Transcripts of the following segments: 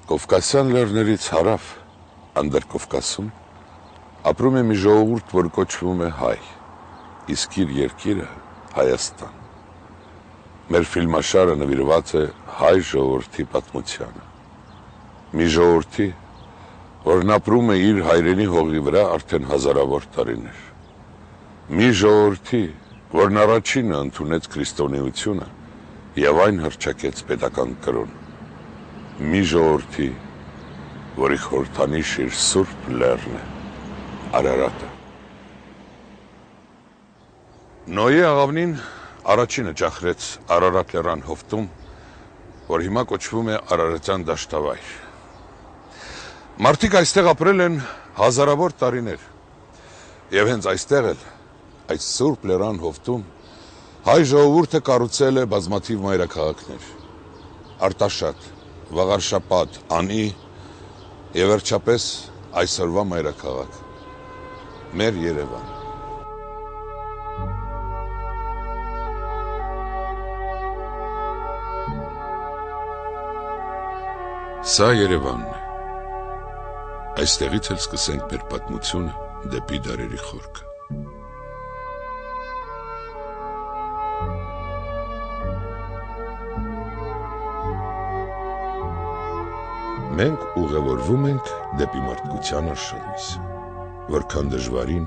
Կովկասյան լեռներից հարավ, Անդրկովկասում, ապրում է մի ժողովուրդ, որ կոչվում է հայ, իսկ իր երկիրը Հայաստան։ Մեր ֆիլմաշարը նվիրված է հայ ժողովրդի պատմությանը։ Մի ժողովրդի, որն ապրում է իր հայրենի հողի վրա արդեն հազարավոր տարիներ։ Մի ժողովրդի, որն առաջինը ընդունեց քրիստոնեությունը եւ այն հռչակեց պետական կրոն։ Մի ժողովրդի, որի խորհրդանիշ իր սուրբ լեռն է, Արարատը։ Նոյի աղավնին առաջինը ճախրեց Արարատ լեռան հովտում, որ հիմա կոչվում է Արարատյան դաշտավայր։ Մարդիկ այստեղ ապրել են հազարավոր տարիներ, եւ հենց այստեղ էլ, այս սուրբ լեռան հովտում, հայ ժողովուրդը կառուցել է բազմաթիվ մայրաքաղաքներ՝ Արտաշատ, Վաղարշապատ, Անի եւ վերջապես այսօրվա մայրաքաղաք՝ մեր Երևան։ Սա Երևանն է։ Այստեղից էլ սկսենք մեր պատմությունը դեպի դարերի խորքը։ Մենք ուղևորվում ենք դեպի մարդկության արշալույսը, որքան դժվարին,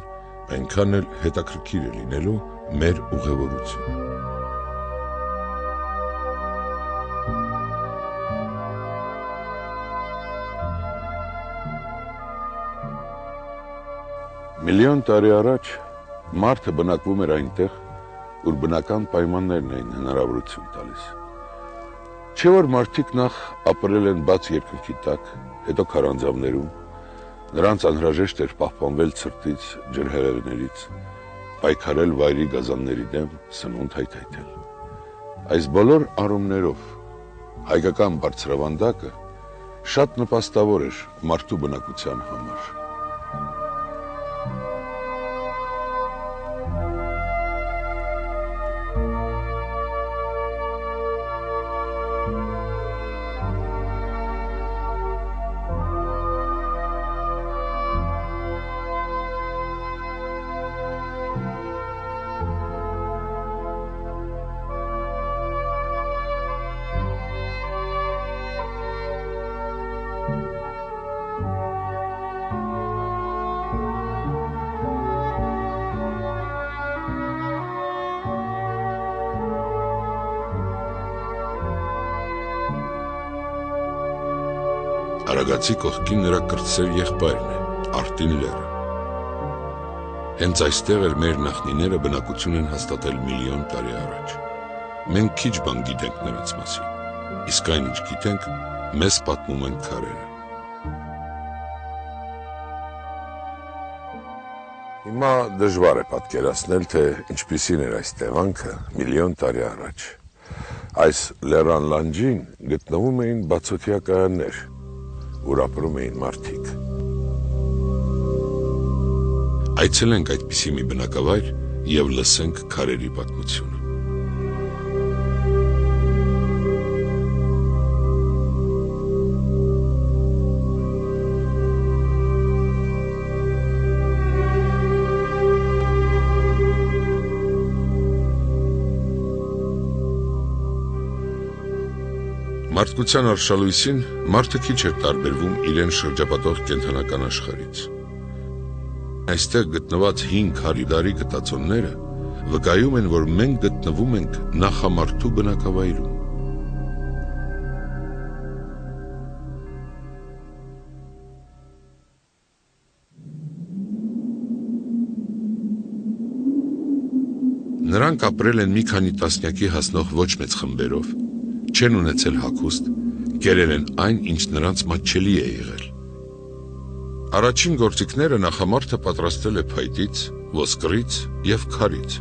այնքան էլ հետաքրքիր է լինելու մեր ուղևորությունը։ Միլիոն տարի առաջ մարդը բնակվում էր այնտեղ, ուր բնական պայմաններն էին հնարավորություն տալիս։ Չէ որ մարդիկ նախ ապրել են բաց երկնքի տակ, հետո քարանձավներում, նրանց անհրաժեշտ էր պահպանվել ցրտից, ջրհեղեղներից, պայքարել վայրի գազանների դեմ, սնունդ հայթայթել։ Այս բոլոր առումներով հայկական բարձրավանդակը շատ նպաստավոր էր մարդու բնակության համար։ Արագացի կողքին նրա կրտսեր եղբայրն է, Արտին լեռը։ Հենց այստեղ էլ մեր նախնիները բնակություն են հաստատել միլիոն տարի առաջ։ Մենք քիչ բան գիտենք նրանց մասին, իսկ այն ինչ գիտենք, մեզ պատմում են քարերը։ Հիմա դժվար է պատկերացնել, թե ինչպիսին էր այս տեղանքը միլիոն տարի առաջ։ Այս լեռան լանջին գտնվում էին բացօթյա կայաններ, ուր ապրում էին մարդիկ։ Այցելենք այդպիսի մի բնակավայր եւ լսենք քարերի պատմությունը։ Մարդկության արշալույսին մարդը քիչ էր տարբերվում իրեն շրջապատող կենդանական աշխարհից։ Այստեղ գտնված 500 տարի գտածոնները վկայում են, որ մենք գտնվում ենք նախամարդու բնակավայրում։ Նրանք ապրել են մի քանի տասնյակի հասնող ոչ մեծ խմբերով, չեն ունեցել հագուստ, կերել են այն, ինչ նրանց մատչելի է եղել։ Առաջին գործիքները նախամարդը պատրաստել է փայտից, ոսկրից եւ քարից։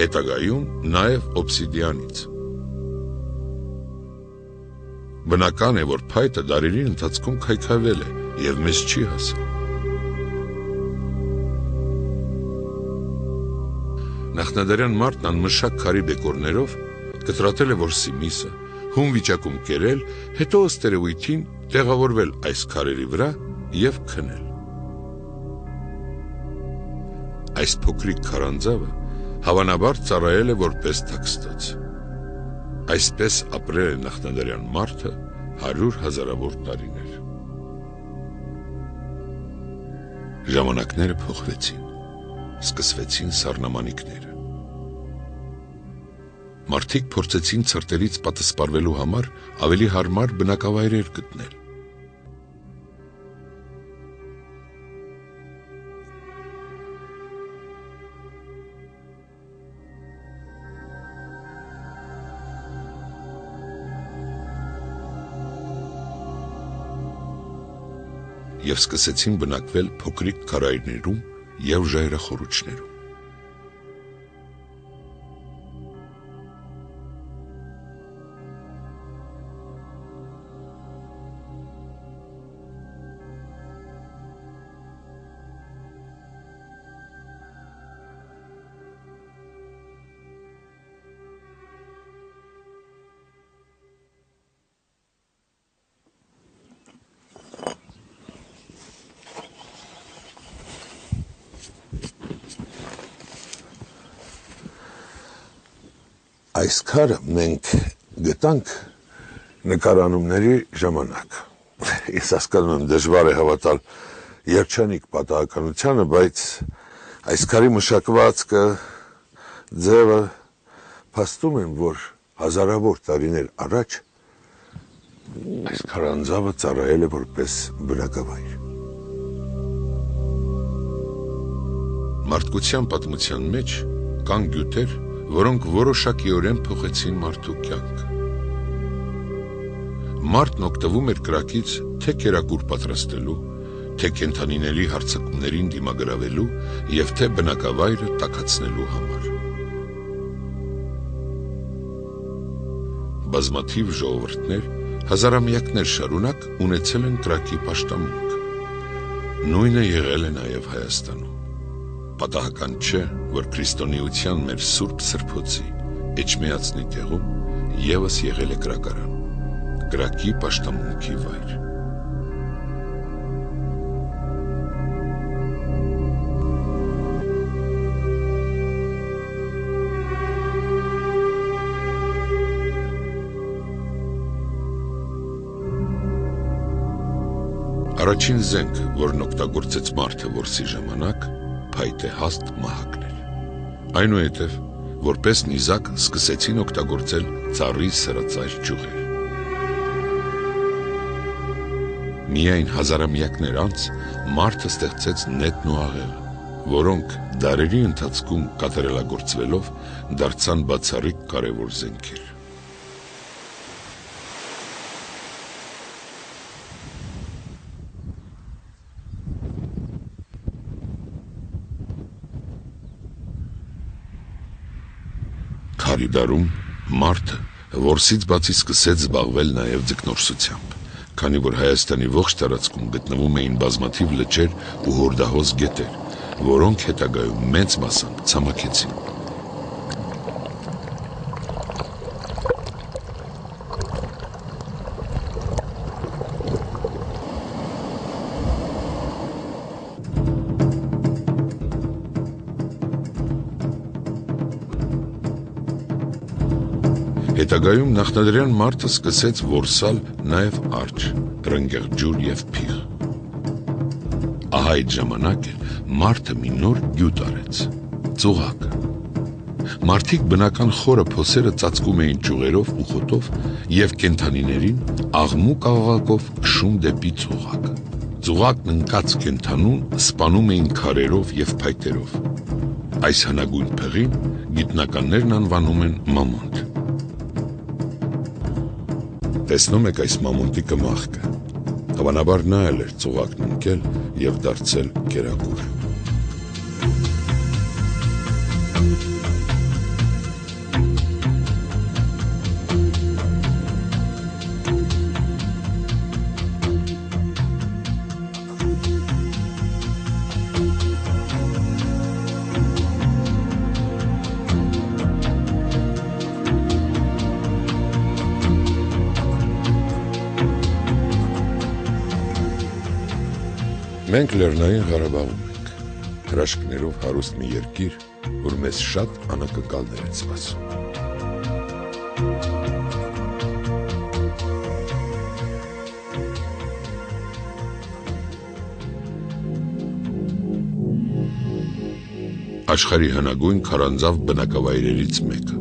Հետագայում նաեւ օբսիդիանից։ Բնական է, որ փայտը դարերի ընթացքում քայքայվել է եւ մեզ չի հասել։ Նախնադարյան մարդն անմշակ քարի բեկորներով կտրատել է որսի միսը, հում վիճակում կերել, հետո ըստ երևույթին տեղավորվել այս քարերի վրա եւ քնել։ Այս փոքրիկ քարանձավը հավանաբար ծառայել է որպես թաքստոց։ Այսպես ապրել է նախնադարյան մարդը 100 հազարավոր տարիներ։ Ժամանակները փոխվեցին, սկսվեցին սառնամանիքները։ Մարդիկ փորձեցին ցրտերից պատասպարվելու համար ավելի հարմար բնակավայրեր գտնել։ Եվ սկսեցին բնակվել փոքրիկ քարայրներում եւ ժայռախորուչներում։ Այս քարը մենք գտանք նկարանումների ժամանակ։ Ես հասկանում եմ, դժվար է հավատալ երջանիկ պատահականությանը, բայց այս քարի մշակվածքը, ձևը փաստում են, որ հազարավոր տարիներ առաջ այս քարանձավը ծառայել է որպես բնակավայր։ Մարդկության պատմության մեջ կան գյուտեր, որոնք որոշակիորեն փոխեցին մարդու կյանքը։ Մարդն օգտվում էր կրակից թե կերակուր պատրաստելու, թե կենդանիների հարձակումներին դիմագրավելու և թե բնակավայրը տաքացնելու համար։ Բազմաթիվ ժողովուրդներ հազարամյակներ շարունակ ունեցել են կրակի պաշտամունք։ Նույնը եղել է նաև Հայաստանում։ Պատահական չէ, որ քրիստոնեության մեր սուրբ սրբոցի Էջմիածնի տեղում ևս եղել է կրակարան, կրակի պաշտամունքի վայր։ Առաջին զենք, որն օգտագործեց մարդը որսի ժամանակ, փայտե-հաստ մահակն էր։ Այնուհետև, որպես նիզակ սկսեցին օգտագործել ծառի սրածայր ճյուղեր։ Միայն հազարամյակներ անց մարդը ստեղծեց նետն ու աղեղը, որոնք դարերի ընթացքում կատարելագործվելով դարձան բացառիկ կարևոր զենքեր։ Քարի դարում մարդը որսից բացի սկսեց զբաղվել նաև ձկնորսությամբ, քանի որ Հայաստանի ողջ տարածքում գտնվում էին բազմաթիվ լճեր ու հորդահոս գետեր, որոնք հետագայում մեծ մասամբ ցամաքեցին։ Հետագայում նախնադարյան մարդը սկսեց որսալ նաև արջ, ռնգեղջյուր և փիղ։ Ահա այդ ժամանակ էլ մարդը մի նոր գյուտ արեց՝ ծուղակը։ Մարդիկ բնական խորը փոսերը ծածկում էին ճյուղերով ու խոտով և կենդանիներին աղմուկ աղաղակով քշում դեպի ծուղակը։ Ծուղակն ընկած կենդանուն սպանում էին քարերով և փայտերով։ Այս հնագույն փղին գիտնականներն անվանում են մամոնտ։ Տեսնում եք այս մամոնտի կմախքը, հավանաբար նա էլ էր ծուղակն ընկել և դարձել կերակուր։ Մենք Լեռնային Ղարաբաղում ենք, հրաշքներով հարուստ մի երկիր, որ մեզ շատ անակնկալներ են սպասում։ Աշխարհի հնագույն քարանձավ բնակավայրերից մեկը։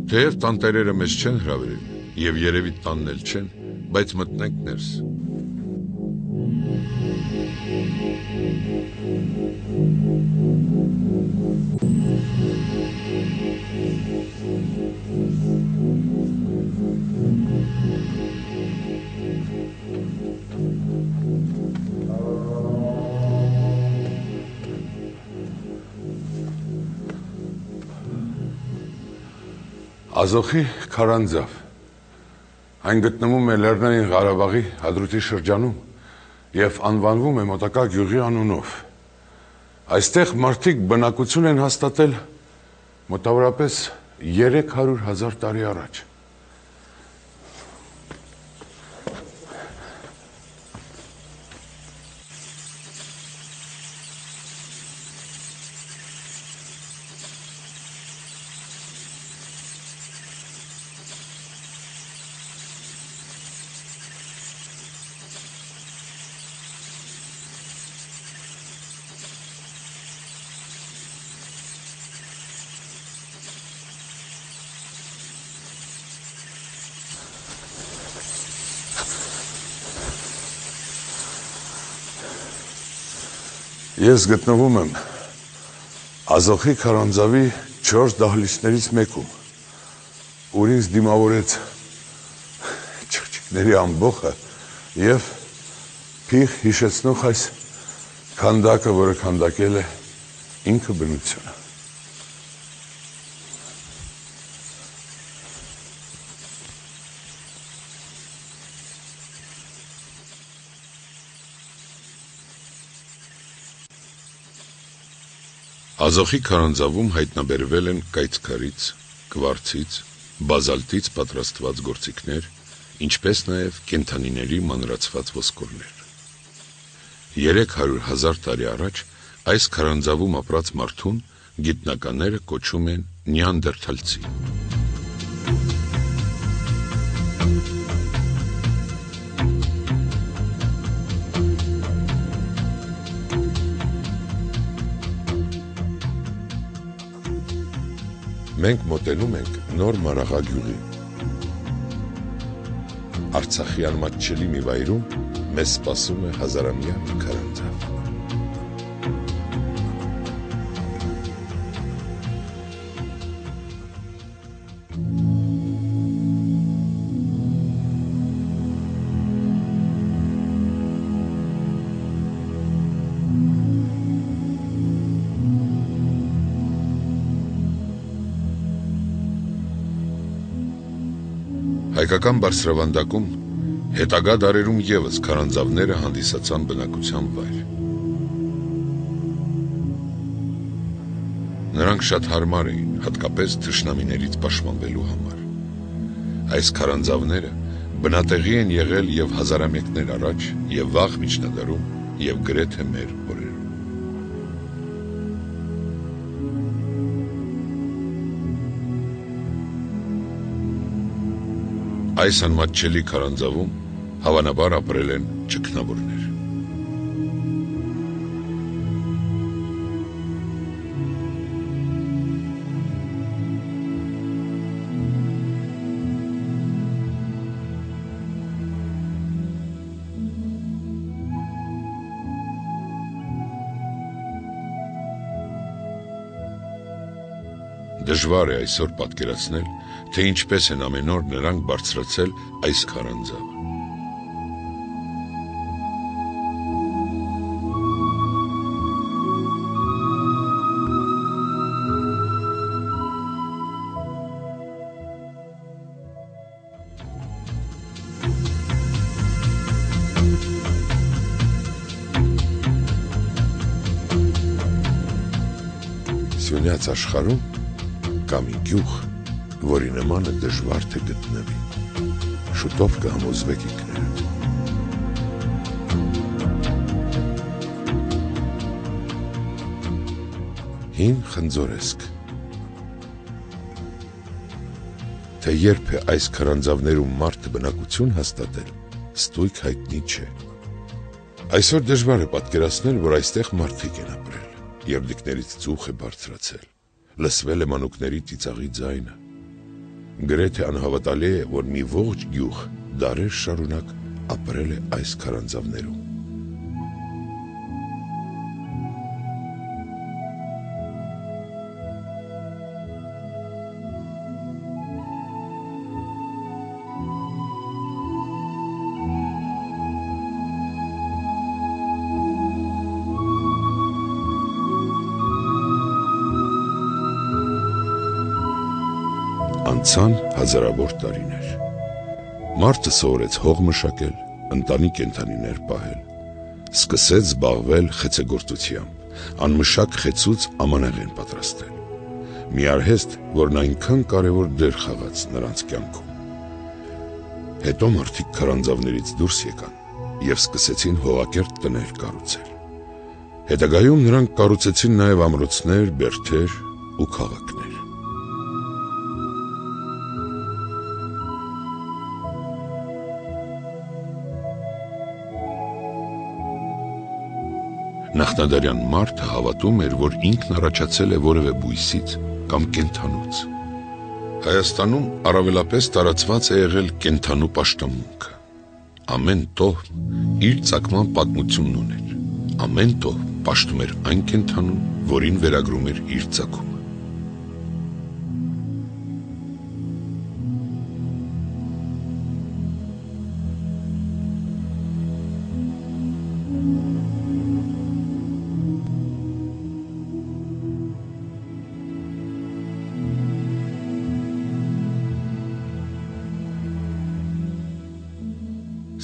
Թեև տանտերերը մեզ չեն հրավիրել, եւ երևի տանն էլ չեն, բայց մտնենք ներս։ Ազոխի քարանձավ, այն գտնվում է Լեռնային Ղարաբաղի Հադրութի շրջանում և անվանվում է մոտակա գյուղի անունով։ Այստեղ մարդիկ բնակություն են հաստատել մոտավորապես 300,000 տարի առաջ։ Ես գտնվում եմ Ազոխի քարանձավի 4 դահլիճներից մեկում, ուր ինձ դիմավորեց չղջիկների ամբոխը և փիղ հիշեցնող այս քանդակը, որը քանդակել է ինքը բնությունը։ Ազոխի քարանձավում հայտնաբերվել են կայծքարից, կվարցից, բազալտից պատրաստված գործիքներ, ինչպես նաև կենդանիների մանրացված ոսկորներ։ 300,000 տարի առաջ այս քարանձավում ապրած մարդուն գիտնականները կոչում են նեանդերթալցի։ Մենք մոտենում ենք նոր Մարաղագյուղի։ Արցախյան մատչելի մի վայրում մեզ սպասում է հազարամյա մի քարանձավ։ Հայկական բարձրավանդակում հետագա դարերում ևս քարանձավները հանդիսացան բնակության վայր։ Նրանք շատ հարմար էին, հատկապես թշնամիներից պաշտպանվելու համար։ Այս քարանձավները բնատեղի են եղել և հազարամյակներ առաջ, և վաղ միջնադարում, և գրեթե մեր օրերում։ Այս անմատչելի քարանձավում հավանաբար ապրել են ճգնավորներ։ Դժվար է այսօր պատկերացնել, թե ինչպես են ամեն օր նրանք բարձրացել այս քարանձավը։ Սյունյաց աշխարհում կա մի գյուղ, որի նմանը դժվար թե գտնվի։ շուտով կհամոզվեք ինքներդ։ Հին խնձորեսկ Թե երբ է այս քարանձավներում մարդը բնակություն հաստատել, ստույգ հայտնի չէ։ Այսօր դժվար է պատկերացնել, որ այստեղ մարդիկ են ապրել, երդիկներից ծուխ է բարձրացել, լսվել է մանուկների ծիծաղի ձայնը։ Գրեթե անհավատալի է, որ մի ողջ գյուղ դարեր շարունակ ապրել է այս քարանձավներում։ Անցան հազարավոր տարիներ։ Մարդը սովորեց հող մշակել, ընտանի կենդանիներ պահել, սկսեց զբաղվել խեցեգործությամբ, անմշակ խեցուց ամանեղեն պատրաստել։ Մի արհեստ, որն այնքան կարևոր դեր խաղաց նրանց կյանքում։ Հետո մարդիկ քարանձավներից դուրս եկան և սկսեցին հողակերտ տներ կառուցել։ Հետագայում նրանք կառուցեցին նաև ամրոցներ, բերդեր ու քաղաքներ։ Նախնադարյան մարդը հավատում էր, որ ինքն առաջացել է որևէ բույսից կամ կենդանուց։ Հայաստանում առավելապես տարածված է եղել կենդանու պաշտամունքը։ Ամեն տոհ իր ծագման պատմությունն ուներ։ Ամեն տոհ պաշտում էր այն կենդանուն, որին վերագրում էր իր ծագումը։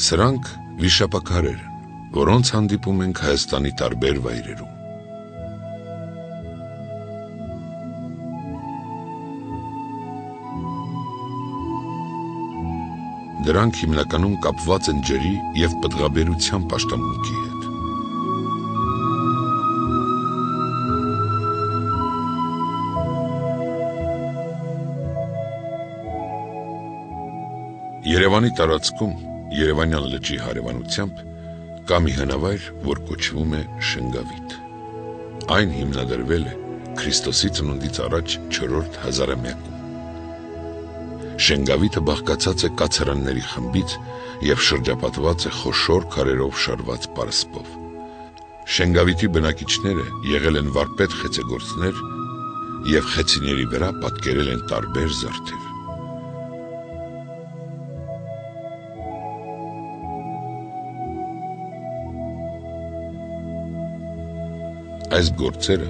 Սրանք վիշապաքարեր են, որոնց հանդիպում ենք Հայաստանի տարբեր վայրերում։ Դրանք հիմնականում կապված են ջրի և պտղաբերության պաշտամունքի հետ։ Երևանի տարածքում Երևանյան լճի հարևանությամբ կա մի հնավայր, որ կոչվում է Շենգավիթ։ Այն հիմնադրվել է Քրիստոսի ծնունդից առաջ 4-րդ հազարամյակում։ Շենգավիթը բաղկացած է կացարանների խմբից և շրջապատված է խոշոր քարերով շարված պարսպով։ Շենգավիթի բնակիչները եղել են վարպետ խեցեգործներ և խեցիների վրա պատկերել են տարբեր զարդեր։ Այս գործերը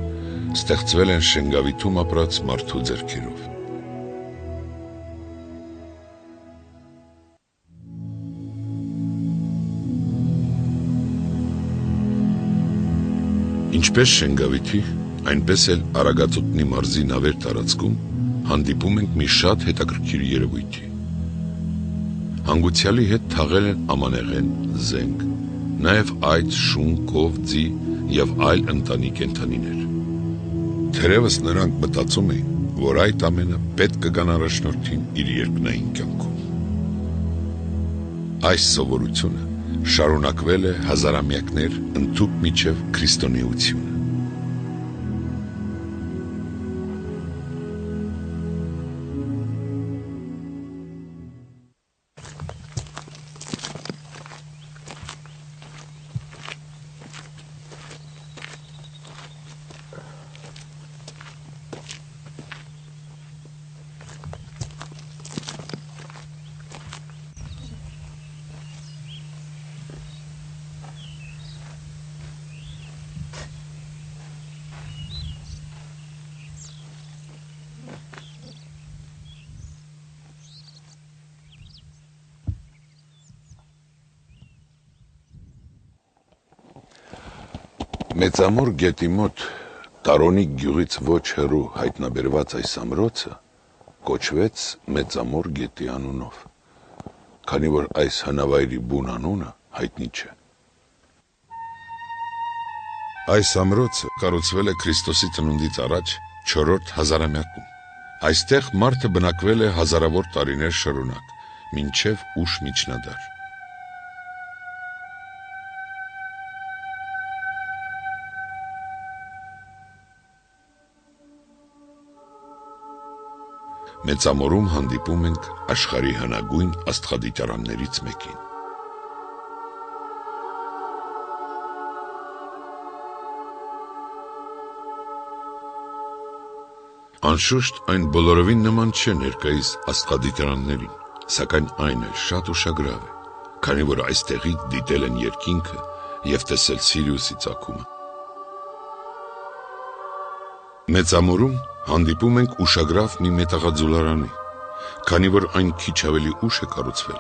ստեղծվել են Շենգավիթում ապրած մարդու ձեռքերով։ Ինչպես Շենգավիթի, այնպես էլ Արագածոտնի մարզի նավեր տարածքում հանդիպում ենք մի շատ հետաքրքիր երևույթի։ Հանգուցյալի հետ թաղել են ամանեղեն, զենք, նաև այծ, շուն, կով, ձի և այլ ընտանի կենդանիներ։ Թերևս նրանք մտածում էին, որ այդ ամենը պետք կգան առաջնորդին իր երկնային կյանքում։ Այս սովորությունը շարունակվել է հազարամյակներ ընդհուպ մինչև քրիստոնեությունը։ Մեծամոր գետի մոտ Տարոնիկ գյուղից ոչ հեռու հայտնաբերված այս ամրոցը կոչվեց Մեծամոր գետի անունով։ քանի որ այս հնավայրի բուն անունը հայտնի չէ։ Այս ամրոցը կառուցվել է Քրիստոսի ծնունդից առաջ 4-րդ հազարամյակում։ Այստեղ մարդը բնակվել է հազարավոր տարիներ շարունակ, մինչև ուշ միջնադար։ Մեծամորում հանդիպում ենք աշխարհի հնագույն աստղադիտարաններից մեկին։ Անշուշտ այն բոլորովին նման չէ ներկայիս աստղադիտարաններին, սակայն այն էլ շատ ուշագրավ է, քանի որ այստեղից դիտել են երկինքը և տեսել Սիրիուսի ծագումը։ Մեծամորում հանդիպում ենք ուշագրավ մի մետաղաձուլարանի, քանի որ այն քիչ ավելի ուշ է կառուցվել,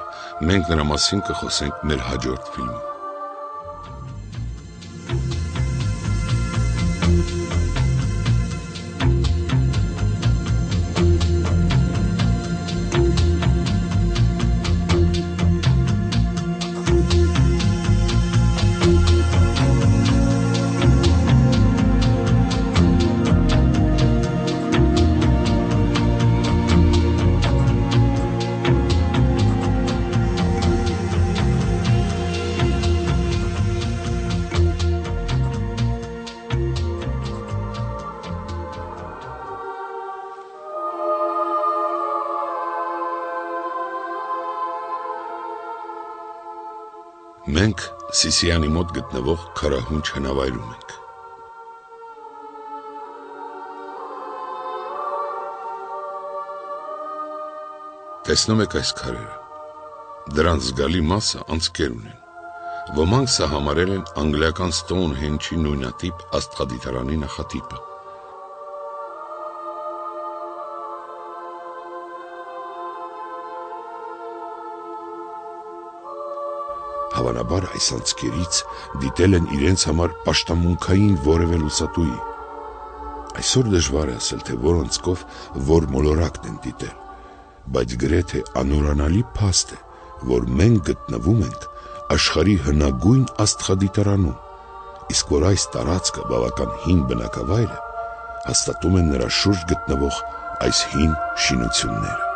մենք նրա մասին կխոսենք մեր հաջորդ ֆիլմում։ Մենք Սիսիանի մոտ գտնվող քարահունչ հնավայրում ենք։ Տեսնում եք այս քարերը։ Դրանց զգալի մասը անցքեր ունեն։ Ոմանք սա համարել են անգլիական Սթոունհենջի նույնատիպ աստղադիտարանի նախատիպը։ Հավանաբար այս անցքերից դիտել են իրենց համար պաշտամունքային որևէ լուսատուի։ Այսօր դժվար է ասել, թե որ անցքով որ մոլորակն են դիտել, բայց գրեթե անորանալի փաստ է, որ մենք գտնվում ենք աշխարհի հնագույն աստղադիտարանում, իսկ որ այս տարածքը բավական հին բնակավայր է, հաստատում են նրա շուրջ գտնվող այս հին շինությունները։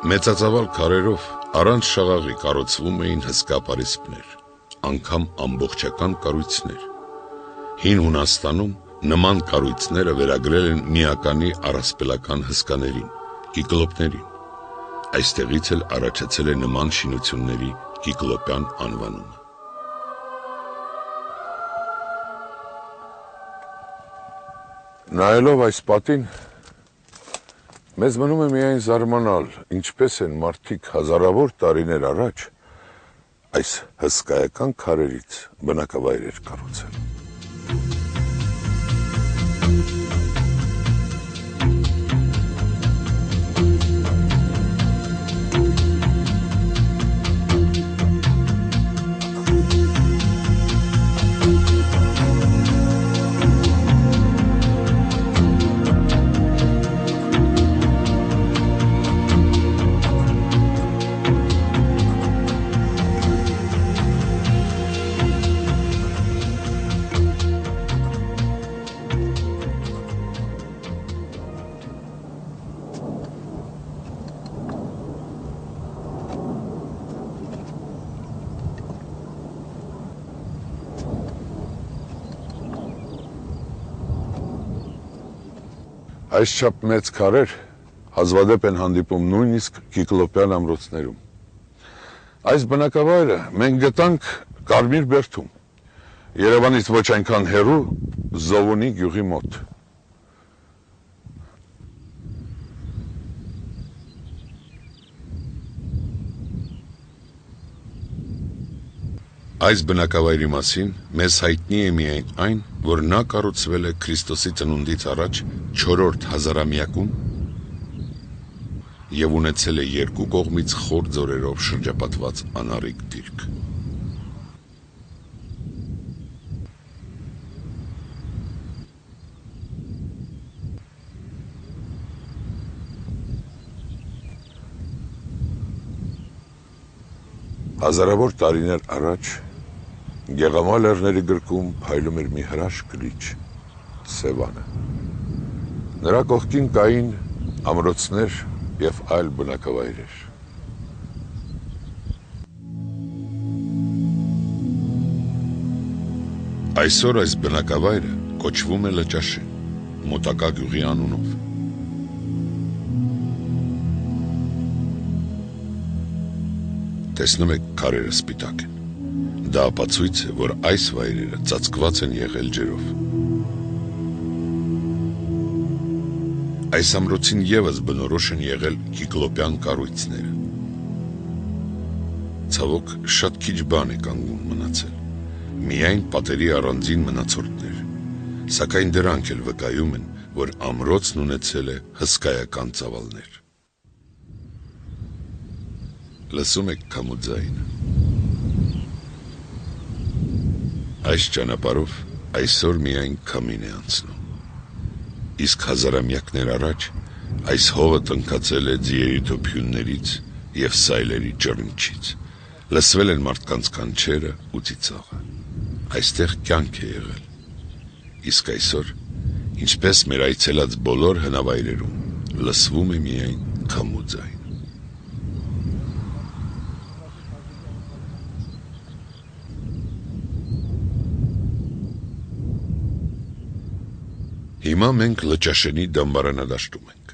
Մեծածավալ քարերով առանց շաղաղի կառուցվում էին հսկա պարիսպներ, անգամ ամբողջական կառույցներ։ Հին Հունաստանում նման կառույցները վերագրել են միականի առասպելական հսկաներին, կիկլոպներին։ Այստեղից էլ առաջացել է նման շինությունների կիկլոպյան անվանումը։ Նայելով այս պատին, մեզ մնում է միայն զարմանալ, ինչպես են մարդիկ հազարավոր տարիներ առաջ այս հսկայական քարերից բնակավայրեր կառուցել։ Այս չափ մեծ քարեր հազվադեպ են հանդիպում նույնիսկ կիկլոպյան ամրոցներում։ Այս բնակավայրը մենք գտանք Կարմիր Բերդում, Երևանից ոչ այնքան հեռու Զովունի գյուղի մոտ։ Այս բնակավայրի մասին մեզ հայտնի է միայն այն, որ նա կառուցվել է Քրիստոսի ծնունդից առաջ 4-րդ հազարամյակում և ունեցել է երկու կողմից խոր ձորերով շրջապատված անառիկ դիրք։ Հազարավոր տարիներ առաջ Գեղամա լեռների գրկում փայլում էր մի հրաշք լիճ, Սևանը։ Նրա կողքին կային ամրոցներ և այլ բնակավայրեր։ Այսօր այս բնակավայրը կոչվում է Լճաշեն, մոտակա գյուղի անունով։ Տեսնում եք քարերը սպիտակ են։ Դա ապացույց է, որ այս վայրերը ծածկված են եղել ջրով։ Այս ամրոցին ևս բնորոշ են եղել կիկլոպյան կառույցները։ Ցավոք, շատ քիչ բան է կանգուն մնացել, միայն պատերի առանձին մնացորդներ, սակայն դրանք էլ վկայում են, որ ամրոցն ունեցել է հսկայական ծավալներ։ Լսում եք քամու ձայնը։ Այս ճանապարհով այսօր միայն քամին է անցնում, իսկ հազարամյակներ առաջ այս հողը տնքացել է ձիերի թոփյուններից և սայլերի ճռնչից, լսվել են մարդկանց կանչերը ու ծիծաղը, այստեղ կյանք է եղել, իսկ այսօր, ինչպես մեր այցելած բոլոր հնավայրերում, լսվում է միայն քամու ձայն։ Հիմա մենք Լճաշենի դամբարանադաշտում ենք։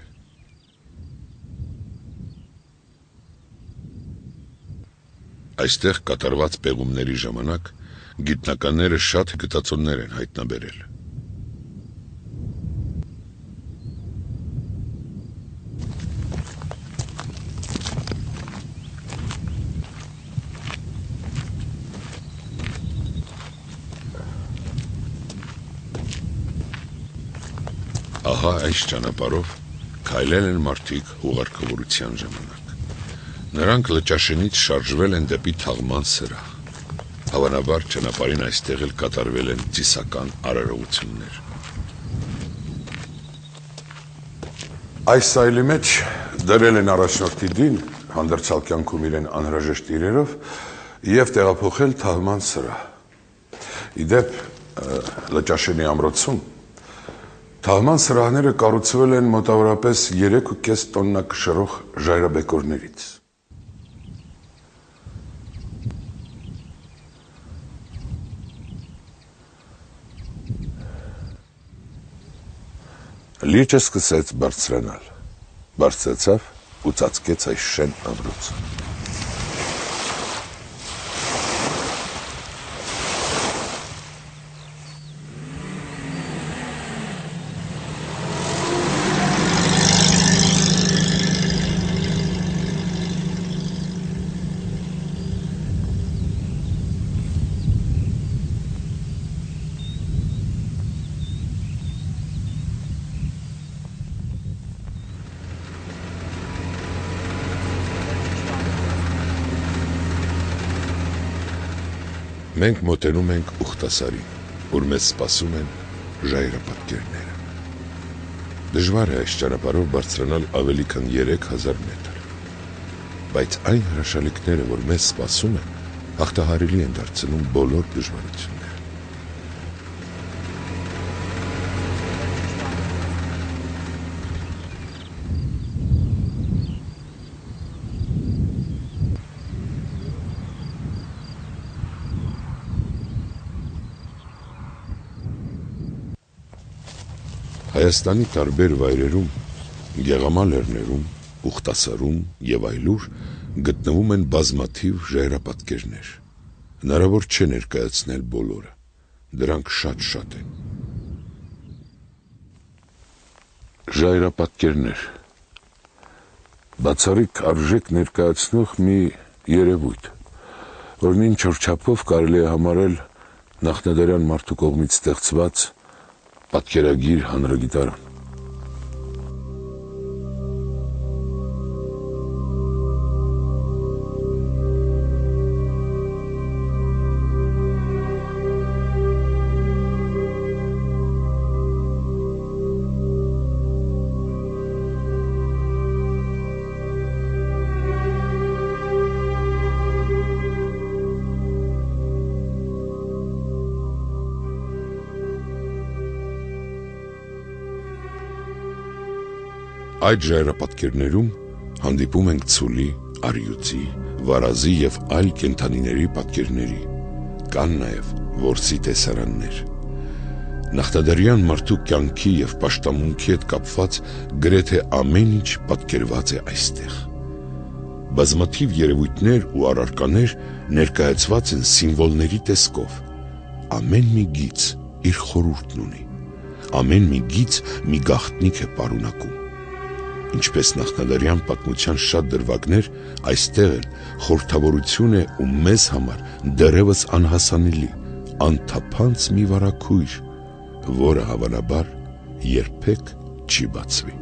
Այստեղ կատարված պեղումների ժամանակ գիտնականները շատ գտածոներ են հայտնաբերել։ Ահա այս ճանապարհով քայլել են մարդիկ հուղարկավորության ժամանակ։ Նրանք Լճաշենից շարժվել են դեպի Թաղման սրահ։ Հավանաբար ճանապարհին այստեղ էլ կատարվել են ծիսական արարողություններ։ Այս սայլի մեջ դրել են առաջնորդի դին, հանդերձալ կյանքում իրեն անհրաժեշտ իրերով և տեղափոխել Թաղման սրահ։ Իդեպ Լճաշենի ամրոցում Թաղման սրահները կառուցվել են մոտավորապես 3,5 տոննա կշռող ժայռաբեկորներից։ Լիճը սկսեց բարձրանալ, բարձրացավ ու ծածկեց այս շեն ամրոցը։ Մենք մոտենում ենք Ուխտասարին, որ մեզ սպասում են ժայռապատկերները։ Դժվար է այս ճանապարհով բարձրանալ ավելի քան 3000 մետր, բայց այն հրաշալիքները, որ մեզ սպասում են, հաղթահարելի են դարձնում բոլոր դժվարությունները։ Հայաստանի տարբեր վայրերում, Գեղամա լեռներում, Ուխտասարում և այլուր գտնվում են բազմաթիվ ժայռապատկերներ։ Հնարավոր չէ ներկայացնել բոլորը, դրանք շատ են։ Ժայռապատկերներ բացառիկ արժեք ներկայացնող մի երևույթ, որն ինչ որ չափով կարելի է համարել նախնադարյան մարդու կողմից ստեղծված պատկերագիր հանրագիտարան։ Այդ ժայռապատկերներում հանդիպում ենք ցուլի, առյուծի, վարազի և այլ կենդանիների պատկերների, կան նաև որսի տեսարաններ։ Նախնադարյան մարդու կյանքի և պաշտամունքի հետ կապված գրեթե ամեն ինչ պատկերված է այստեղ։ Բազմաթիվ երևույթներ ու առարկաներ ներկայացված են սիմվոլների տեսքով։ Ամեն մի գիծ իր խորհուրդն ունի, ամեն մի գիծ մի գաղտնիք է պարունակում։ Ինչպես նախնադարյան պատմության շատ դրվագներ, այստեղ էլ խորհրդավորություն է ու մեզ համար դեռևս անհասանելի, անթափանց մի վարագույր, որը հավանաբար երբեք չի բացվի։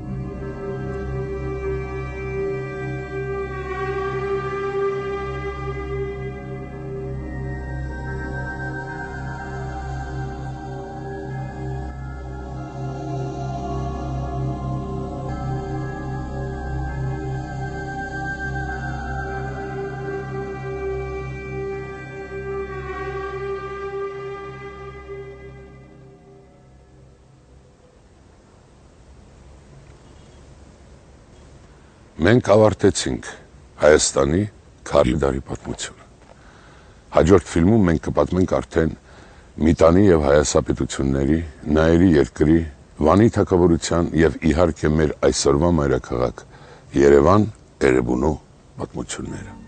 Մենք ավարտեցինք Հայաստանի քարլիդարի պատմությունը։ Հաջորդ ֆիլմում մենք կպատմենք արդեն Միտանի և Հայասապետությունների, Նայերի երկրի, Վանի թագավորության և իհարկե մեր այսօրվա մայրաքաղաք Երևան, Էրեբունու պատմությունները։